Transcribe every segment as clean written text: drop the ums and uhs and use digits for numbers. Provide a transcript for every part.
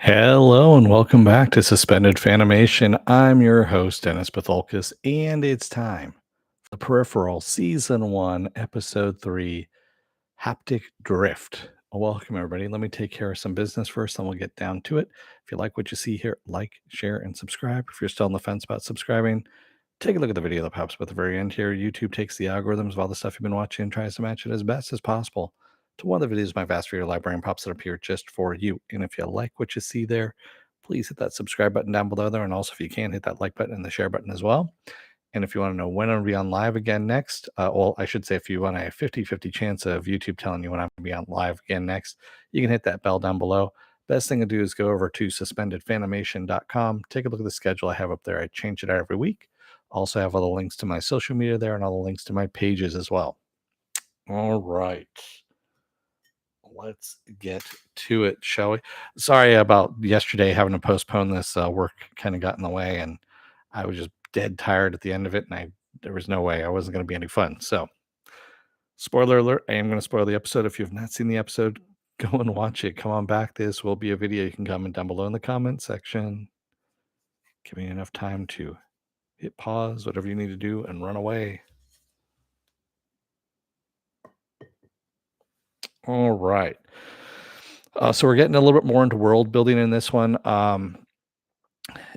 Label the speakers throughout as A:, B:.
A: Hello and welcome back to Suspended Fanimation. I'm your host, Dennis Patholkis, and it's time for Peripheral Season 1, Episode 3, Haptic Drift. Welcome, everybody. Let me take care of some business first, then we'll get down to it. If you like what you see here, like, share, and subscribe. If you're still on the fence about subscribing, take a look at the video that pops up at the very end here. YouTube takes the algorithms of all the stuff you've been watching and tries to match it as best as possible to one of the videos in my vast video library and pops it up here just for you. And if you like what you see there, please hit that subscribe button down below there. And also, if you can, hit that like button and the share button as well. And if you want to know when I'll be on live again next, well, I should say if you want a 50-50 chance of YouTube telling you when I'm going to be on live again next, you can hit that bell down below. Best thing to do is go over to suspendedfanimation.com. Take a look at the schedule I have up there. I change it out every week. Also have all the links to my social media there and all the links to my pages as well. All right. Let's get to it, shall we? Sorry about yesterday having to postpone this. Work kind of got in the way, and I was just dead tired at the end of it, and there was no way I wasn't going to be any fun. So, spoiler alert: I am going to spoil the episode. If you have not seen the episode, go and watch it. Come on back. This will be a video. You can comment down below in the comment section. Give me enough time to hit pause, whatever you need to do, and run away. All right. So we're getting a little bit more into world building in this one.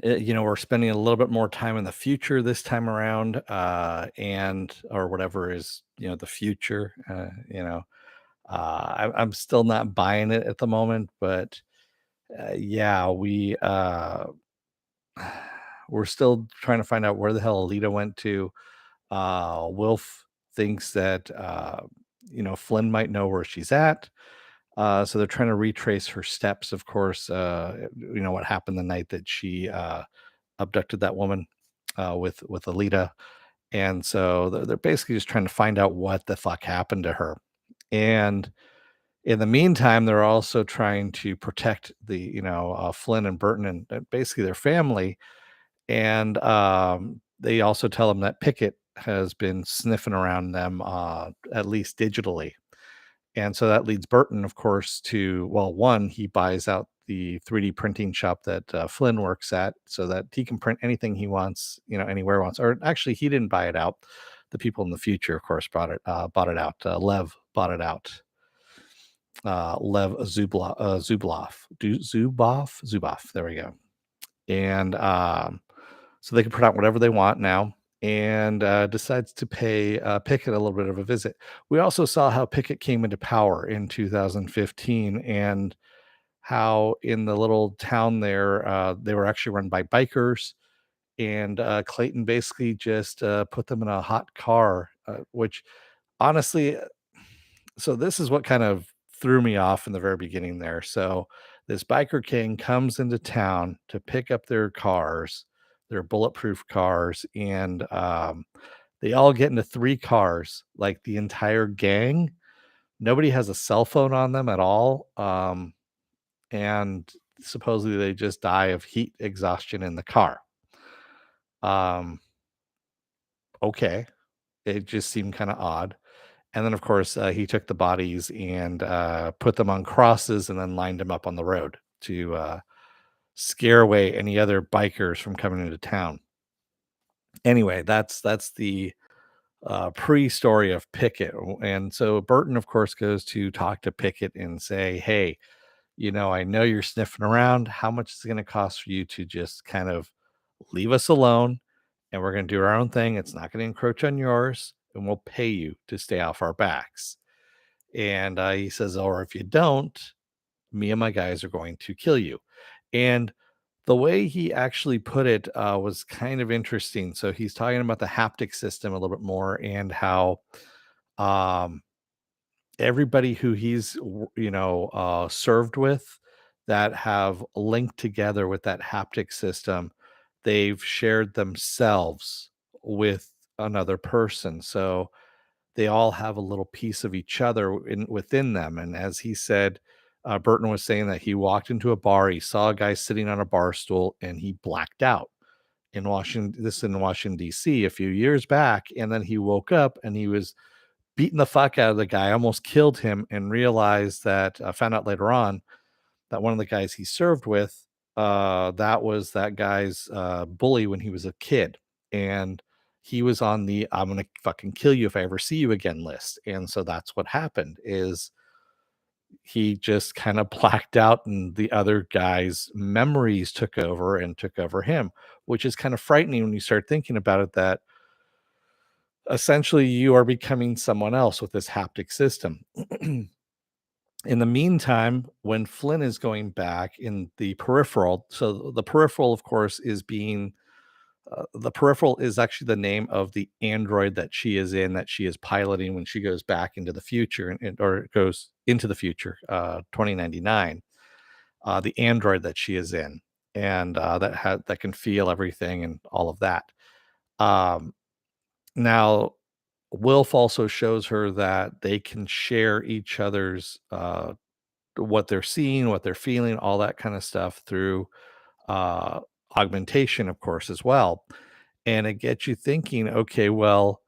A: We're spending a little bit more time in the future this time around, and or whatever is the future. I'm still not buying it at the moment, but yeah, we're still trying to find out where the hell Alita went to. Wilf thinks that Flynn might know where she's at. So they're trying to retrace her steps, of course. What happened the night that she abducted that woman with Alita, and so they're basically just trying to find out what the fuck happened to her. And in the meantime, they're also trying to protect the Flynn and Burton and basically their family. And they also tell them that Pickett has been sniffing around them, at least digitally. And so that leads Burton, of course, to, well, one, he buys out the 3D printing shop that Flynn works at so that he can print anything he wants, anywhere he wants. Or actually, he didn't buy it out. The people in the future, of course, bought it out. Lev bought it out. Lev Zuboff. There we go. And so they can print out whatever they want now, and decides to pay Pickett a little bit of a visit. We also saw how Pickett came into power in 2015 and how in the little town there, they were actually run by bikers. And Clayton basically just put them in a hot car, which honestly, so this is what kind of threw me off in the very beginning there. So this biker king comes into town to pick up their cars, their bulletproof cars, and they all get into three cars, like the entire gang. Nobody has a cell phone on them at all, and supposedly they just die of heat exhaustion in the car. Um, okay, it just seemed kind of odd. And then, of course, he took the bodies and put them on crosses and then lined them up on the road to scare away any other bikers from coming into town. Anyway, that's the pre-story of Pickett. And so Burton, of course, goes to talk to Pickett and say, "Hey, I know you're sniffing around. How much is it going to cost for you to just kind of leave us alone? And we're going to do our own thing. It's not going to encroach on yours, and we'll pay you to stay off our backs." And he says, "Or if you don't, me and my guys are going to kill you." And the way he actually put it was kind of interesting. So he's talking about the haptic system a little bit more and how um, everybody who he's served with that have linked together with that haptic system, they've shared themselves with another person. So they all have a little piece of each other within them. And as he said, Burton was saying that he walked into a bar, he saw a guy sitting on a bar stool, and he blacked out in Washington. This in Washington D.C. a few years back, and then he woke up and he was beating the fuck out of the guy, almost killed him, and realized that found out later on that one of the guys he served with, that was that guy's bully when he was a kid. And he was on the "I'm gonna fucking kill you if I ever see you again" list. And so that's what happened is he just kind of blacked out and the other guy's memories took over and took over him, which is kind of frightening when you start thinking about it, that essentially you are becoming someone else with this haptic system. In the meantime, when Flynn is going back in the peripheral, so the peripheral, of course, is being the peripheral is actually the name of the android that she is in, that she is piloting when she goes back into the future, or goes into the future, 2099. The android that she is in, and that can feel everything and all of that. Um, Now, Wilf also shows her that they can share each other's what they're seeing, what they're feeling, all that kind of stuff through uh, augmentation, of course, as well. And it gets you thinking, okay, well,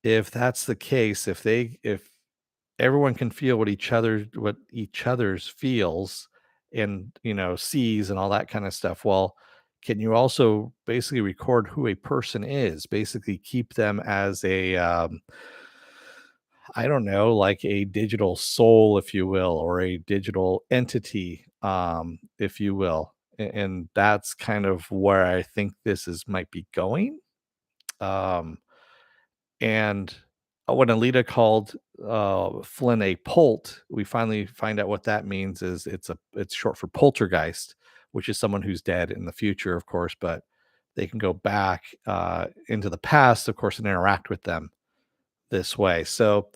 A: if that's the case, if everyone can feel what each other's feels and sees and all that kind of stuff, well, can you also basically record who a person is, basically keep them as a I don't know, like a digital soul, if you will, or a digital entity, if you will. And that's kind of where I think this is might be going. Um, and when Alita called Flynn a Polt, we finally find out what that means. Is it's short for poltergeist, which is someone who's dead in the future, of course, but they can go back into the past, of course, and interact with them this way. So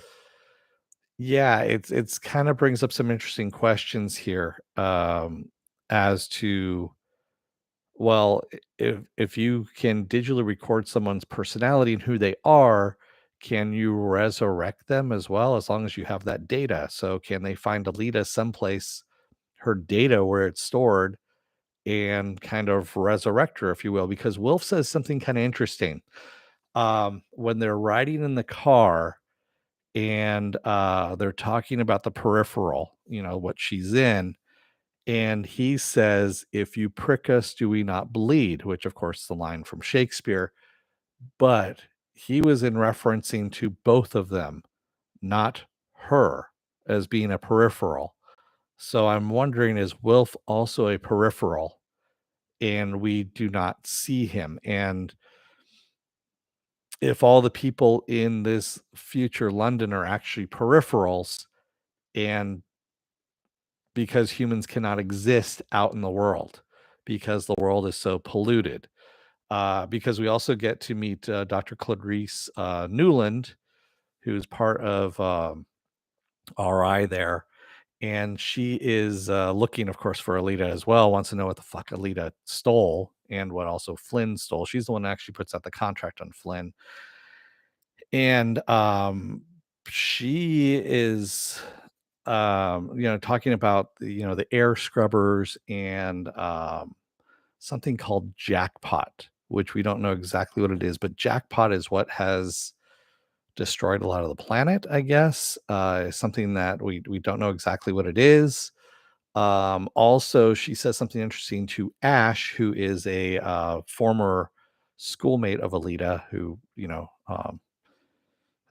A: yeah, it's kind of brings up some interesting questions here, as to, well, if you can digitally record someone's personality and who they are, can you resurrect them as well, as long as you have that data? So can they find Alita someplace, her data where it's stored, and kind of resurrect her, if you will? Because Wolf says something kind of interesting. When they're riding in the car and they're talking about the peripheral, what she's in, and he says, "If you prick us, do we not bleed?" Which, of course, is the line from Shakespeare, but he was in referencing to both of them, not her, as being a peripheral. So I'm wondering, is Wilf also a peripheral and we do not see him? And if all the people in this future London are actually peripherals, and because humans cannot exist out in the world because the world is so polluted. Because we also get to meet Dr. Clarice Newland, who's part of RI there. And she is looking, of course, for Alita as well, wants to know what the fuck Alita stole and what also Flynn stole. She's the one that actually puts out the contract on Flynn. And she is talking about the air scrubbers and something called jackpot, which we don't know exactly what it is, but jackpot is what has destroyed a lot of the planet, I guess. Something that we don't know exactly what it is. Also, she says something interesting to Ash, who is a former schoolmate of Alita, who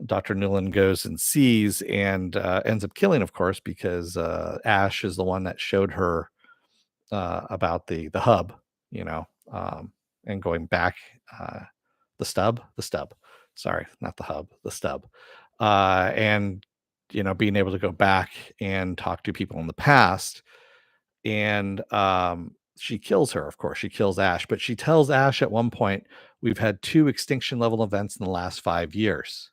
A: Dr. Newland goes and sees and ends up killing, of course, because Ash is the one that showed her about the hub, you know, and going back, uh, the stub. Sorry, not the hub, the stub, and being able to go back and talk to people in the past, and she kills her. Of course, she kills Ash, but she tells Ash at one point, "We've had two extinction level events in the last 5 years."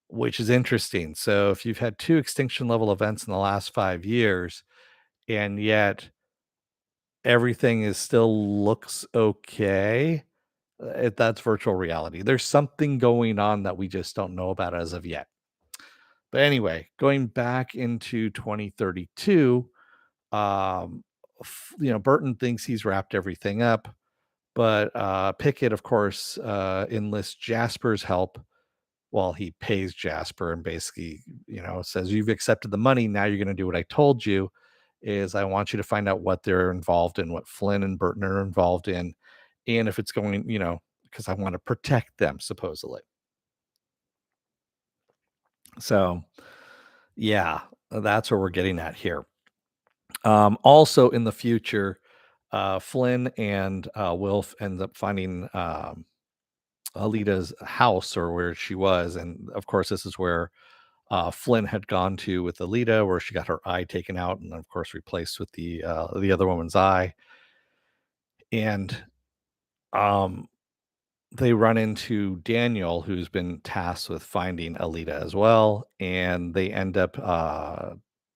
A: Which is interesting. So if you've had 2 extinction level events in the last 5 years, and yet everything is still looks okay, that's virtual reality. There's something going on that we just don't know about as of yet. But anyway, going back into 2032, um, Burton thinks he's wrapped everything up, but Pickett, of course, enlists Jasper's help. Well, he pays Jasper and basically, says, "You've accepted the money. Now you're going to do what I told you." is I want you to find out what they're involved in, what Flynn and Burton are involved in, and if it's going, because I want to protect them supposedly. So yeah, that's where we're getting at here. Also in the future, Flynn and Wilf ends up finding Alita's house or where she was, and of course, this is where Flynn had gone to with Alita, where she got her eye taken out, and of course replaced with the other woman's eye. And um, they run into Daniel, who's been tasked with finding Alita as well, and they end up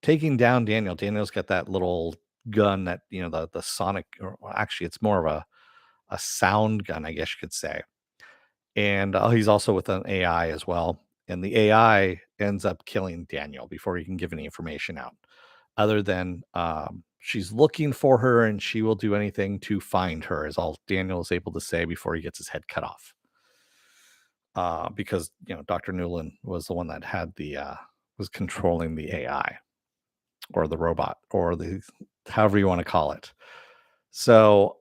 A: taking down Daniel. Daniel's got that little gun that the sonic, or well, actually, it's more of a sound gun, I guess you could say. And he's also with an AI as well. And the AI ends up killing Daniel before he can give any information out, other than she's looking for her and she will do anything to find her, is all Daniel is able to say before he gets his head cut off. Because Dr. Newland was the one that had was controlling the AI or the robot or the however you want to call it. So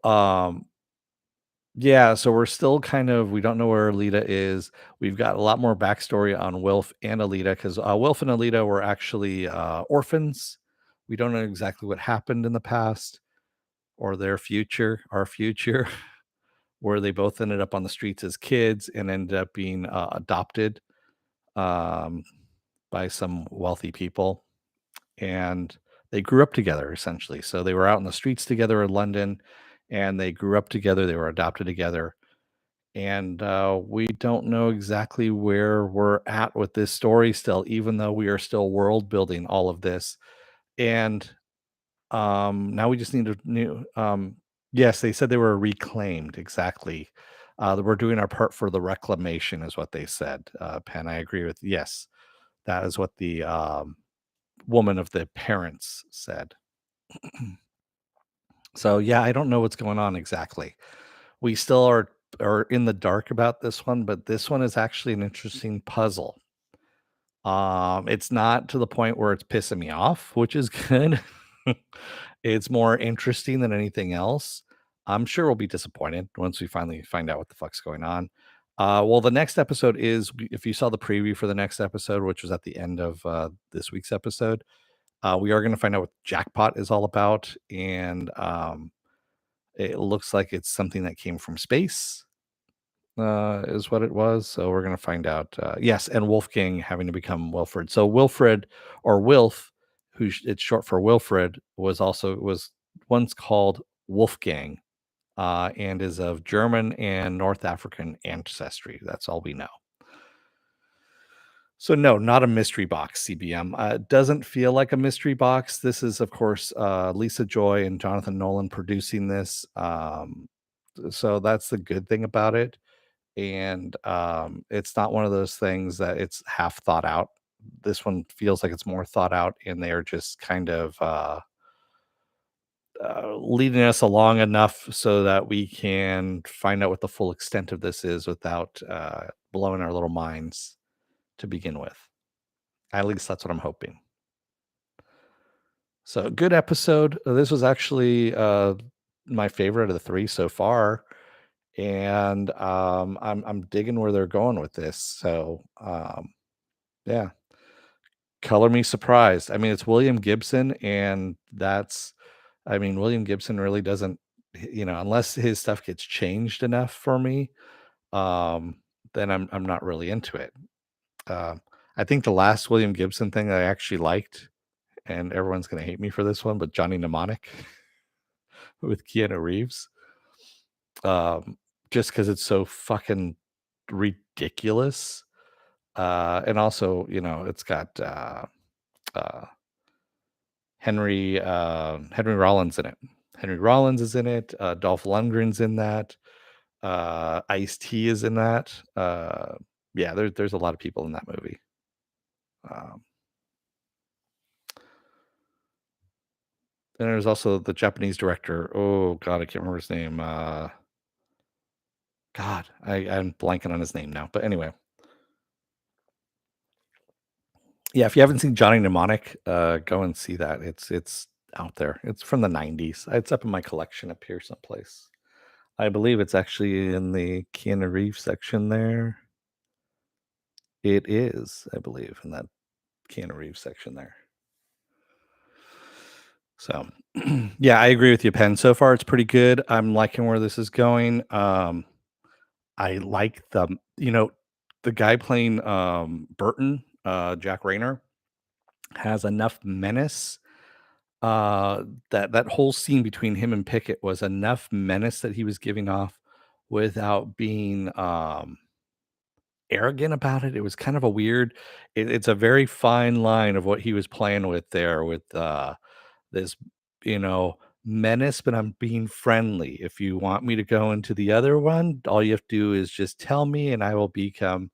A: yeah, so we're still we don't know where Alita is. We've got a lot more backstory on Wilf and Alita because Wilf and Alita were actually orphans. We don't know exactly what happened in the past or their future, our future, where they both ended up on the streets as kids and ended up being adopted um, by some wealthy people. And they grew up together essentially. So they were out in the streets together in London and they grew up together. They were adopted together, and we don't know exactly where we're at with this story still, even though we are still world building all of this. And now we just need a new yes, they said they were reclaimed, exactly. That we're doing our part for the reclamation is what they said. Penn, I agree with, yes, that is what the woman of the parents said. So yeah, I don't know what's going on exactly. We still are in the dark about this one, but this one is actually an interesting puzzle. It's not to the point where it's pissing me off, which is good. It's more interesting than anything else. I'm sure we'll be disappointed once we finally find out what the fuck's going on. Well, the next episode is, if you saw the preview for the next episode, which was at the end of this week's episode, we are going to find out what Jackpot is all about. And it looks like it's something that came from space, is what it was. So we're going to find out. Yes, and Wolfgang having to become Wilfred. So Wilfred, or Wilf, it's short for Wilfred, was once called Wolfgang, and is of German and North African ancestry. That's all we know. So no, not a mystery box, CBM. It doesn't feel like a mystery box. This is, of course, Lisa Joy and Jonathan Nolan producing this. So that's the good thing about it. And it's not one of those things that it's half thought out. This one feels like it's more thought out, and they are just kind of leading us along enough so that we can find out what the full extent of this is without blowing our little minds to begin with. At least that's what I'm hoping. So good episode. This was actually my favorite of the three so far, and I'm digging where they're going with this. So yeah, color me surprised. I mean, it's William Gibson, and William Gibson really doesn't, unless his stuff gets changed enough for me, um, then I'm not really into it. Um, I think the last William Gibson thing that I actually liked, and everyone's gonna hate me for this one, but Johnny Mnemonic with Keanu Reeves, um, just because it's so fucking ridiculous, and also, it's got uh, Henry Rollins in it. Henry Rollins is in it. Dolph Lundgren's in that. Ice T is in that. Yeah, there's a lot of people in that movie. Um, and there's also the Japanese director. Oh God, I can't remember his name. God, I'm blanking on his name now. But anyway, yeah, if you haven't seen Johnny Mnemonic, go and see that. It's out there. It's from the 90s. It's up in my collection up here someplace. I believe it's actually in the Keanu Reeves section there. It is, I believe, in that Keanu Reeves section there. So, yeah, I agree with you, Penn. So far, it's pretty good. I'm liking where this is going. I like the guy playing Burton, Jack Rayner, has enough menace. That whole scene between him and Pickett was enough menace that he was giving off without being arrogant about it. It was kind of a weird. It's a very fine line of what he was playing with there with this, you know, menace, but I'm being friendly. If you want me to go into the other one, all you have to do is just tell me and I will become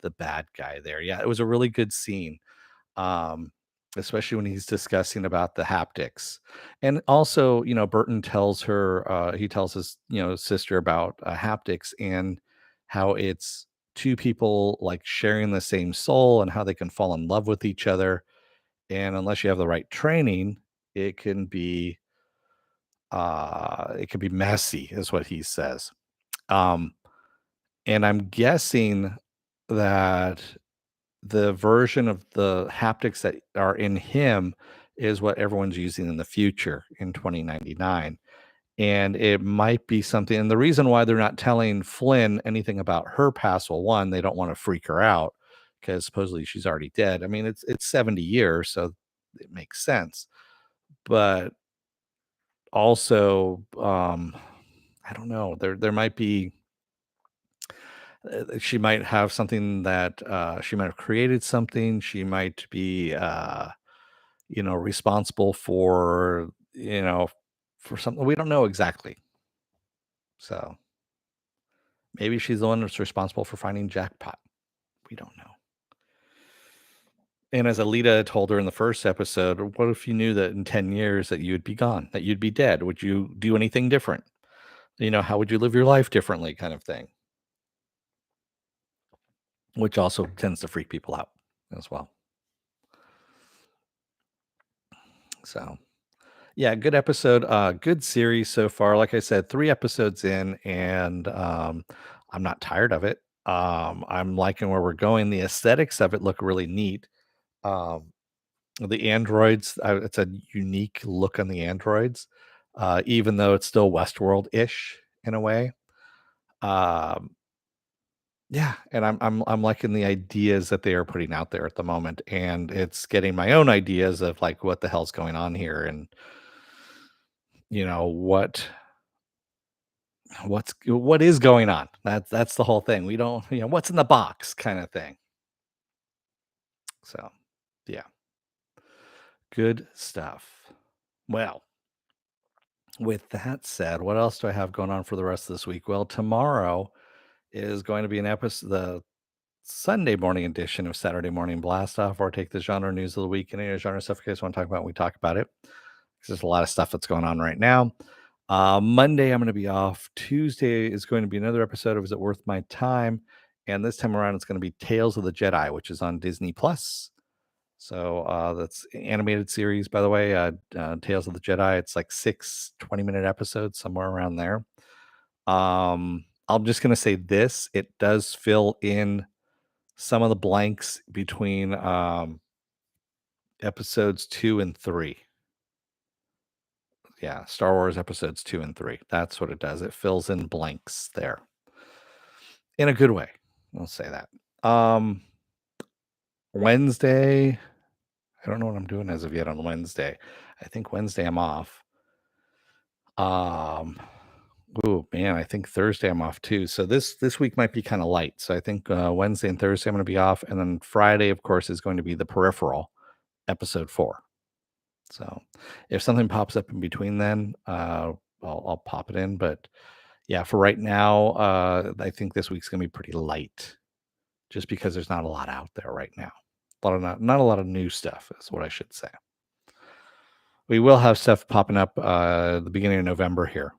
A: the bad guy there. Yeah, it was a really good scene. Um, Especially when he's discussing about the haptics. And also, Burton tells her, he tells his, sister about haptics and how it's two people like sharing the same soul and how they can fall in love with each other. And unless you have the right training, it can be it can be messy, is what he says. Um, and I'm guessing that the version of the haptics that are in him is what everyone's using in the future in 2099. And it might be something. And the reason why they're not telling Flynn anything about her past, well, one, they don't want to freak her out because supposedly she's already dead. I mean, it's 70 years, so it makes sense. But also, I don't know. There might be she might have something that she might have created something. She might be responsible for, for something we don't know exactly. So maybe she's the one that's responsible for finding Jackpot. We don't know. And as Alita told her in the first episode, what if you knew that in 10 years that you'd be gone, that you'd be dead? Would you do anything different? How would you live your life differently, kind of thing, which also tends to freak people out as well. So yeah, good episode. Good series so far. Like I said, 3 episodes in, and I'm not tired of it. I'm liking where we're going. The aesthetics of it look really neat. Um, the androids, it's a unique look on the androids, even though it's still Westworld-ish in a way. Um, yeah, and I'm liking the ideas that they are putting out there at the moment, and it's getting my own ideas of like what the hell's going on here, and what is going on. That's the whole thing. We don't, what's in the box kind of thing. So, yeah, good stuff. Well, with that said, what else do I have going on for the rest of this week? Well, tomorrow is going to be an episode, the Sunday morning edition of Saturday Morning Blast Off, or take the genre news of the week and any genre stuff you guys want to talk about. We talk about it. There's a lot of stuff that's going on right now. Monday, I'm going to be off. Tuesday is going to be another episode of Is It Worth My Time? And this time around, it's going to be Tales of the Jedi, which is on Disney Plus. So that's an animated series, by the way. Tales of the Jedi. It's like 6 20-minute episodes, somewhere around there. I'm just going to say this. It does fill in some of the blanks between episodes 2 and 3. Yeah, Star Wars episodes 2 and 3. That's what it does. It fills in blanks there in a good way. I'll say that. Wednesday, I don't know what I'm doing as of yet on Wednesday. I think Wednesday I'm off. Oh man, I think Thursday I'm off too. So this week might be kind of light. So I think Wednesday and Thursday I'm going to be off, and then Friday, of course, is going to be the Peripheral episode 4. So if something pops up in between, then I'll pop it in. But yeah, for right now, I think this week's gonna be pretty light, just because there's not a lot out there right now. Not a lot of new stuff is what I should say. We will have stuff popping up the beginning of November here.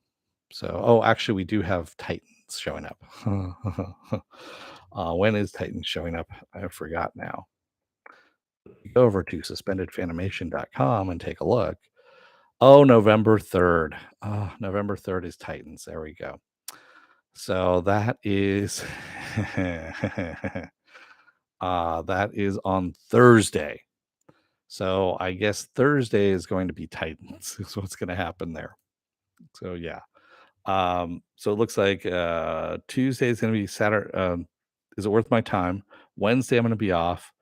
A: So, oh, actually, we do have Titans showing up. When is Titans showing up? I forgot now. Go over to suspendedfanimation.com and take a look. Oh, November 3rd. Oh, November 3rd is Titans. There we go. So that is that is on Thursday. So I guess Thursday is going to be Titans is what's going to happen there. So yeah. So it looks like Tuesday is going to be Saturday. Is it worth my time? Wednesday I'm going to be off.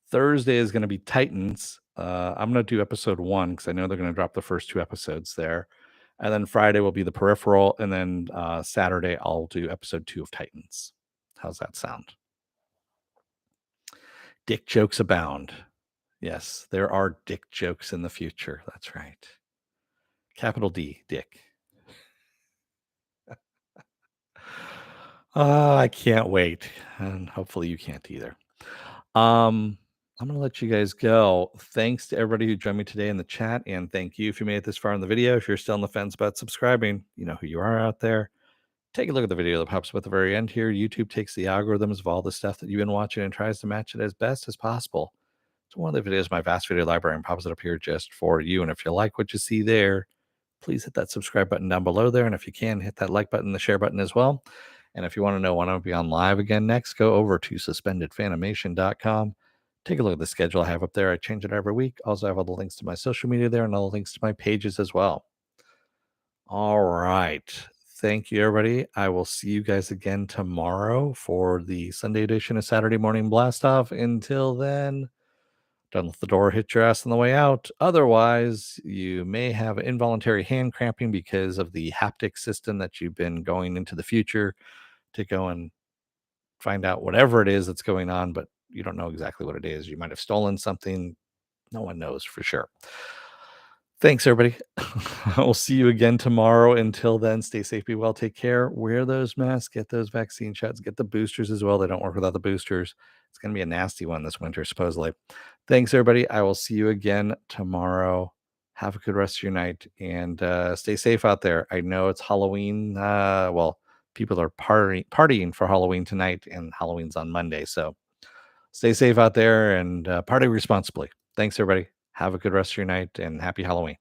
A: Thursday is going to be Titans. I'm going to do episode 1 because I know they're going to drop the first 2 episodes there. And then Friday will be the Peripheral, and then Saturday I'll do episode 2 of Titans. How's that sound? Dick jokes abound. Yes, there are dick jokes in the future. That's right. Capital D, Dick. I can't wait, and hopefully you can't either. Um, I'm gonna let you guys go. Thanks to everybody who joined me today in the chat, and thank you if you made it this far in the video. If you're still on the fence about subscribing, you know who you are out there. Take a look at the video that pops up at the very end here. YouTube takes the algorithms of all the stuff that you've been watching and tries to match it as best as possible. It's one of the videos, my vast video library, and pops it up here just for you. And if you like what you see there, please hit that subscribe button down below there. And if you can, hit that like button, the share button as well. And if you want to know when I'll be on live again next, go over to suspendedfanimation.com. Take a look at the schedule I have up there. I change it every week. Also, I have all the links to my social media there and all the links to my pages as well. All right. Thank you, everybody. I will see you guys again tomorrow for the Sunday edition of Saturday Morning Blast Off. Until then, don't let the door hit your ass on the way out. Otherwise, you may have involuntary hand cramping because of the haptic system that you've been going into the future to go and find out whatever it is that's going on, but you don't know exactly what it is. You might have stolen something. No one knows for sure. Thanks, everybody. I'll see you again tomorrow. Until then, stay safe, be well, take care, wear those masks, get those vaccine shots, get the boosters as well. They don't work without the boosters. It's going to be a nasty one this winter, supposedly. Thanks, everybody. I will see you again tomorrow. Have a good rest of your night and stay safe out there. I know it's Halloween. Well, people are partying for Halloween tonight, and Halloween's on Monday. So stay safe out there and party responsibly. Thanks, everybody. Have a good rest of your night and happy Halloween.